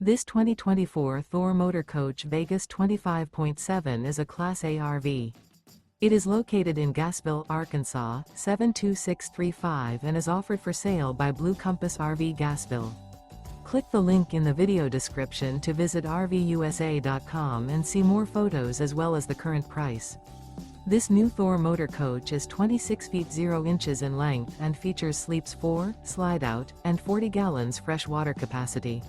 This 2024 Thor Motor Coach Vegas 25.7 is a Class A RV. It is located in Gassville, Arkansas, 72635 and is offered for sale by Blue Compass RV Gassville. Click the link in the video description to visit RVUSA.com and see more photos as well as the current price. This new Thor Motor Coach is 26 feet 0 inches in length and features sleeps 4, Slideout, and 40 gallons fresh water capacity.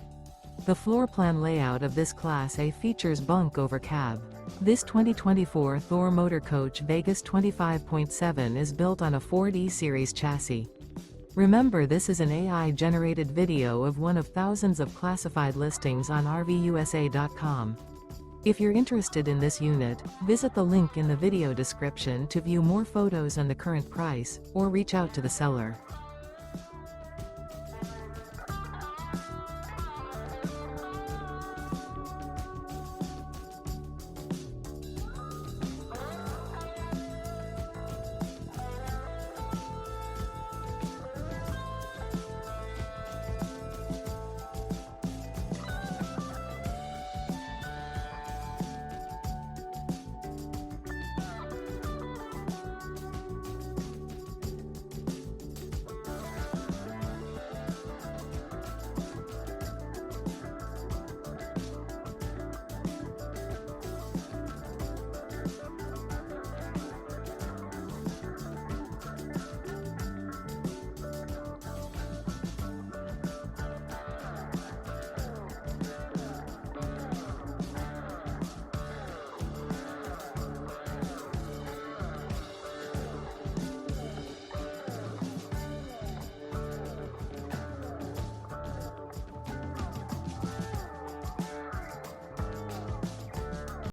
The floor plan layout of this Class A features Bunk Over Cab. This 2024 Thor Motor Coach Vegas 25.7 is built on a Ford E-Series chassis. Remember, this is an AI-generated video of one of thousands of classified listings on RVUSA.com. If you're interested in this unit, visit the link in the video description to view more photos and the current price, or reach out to the seller.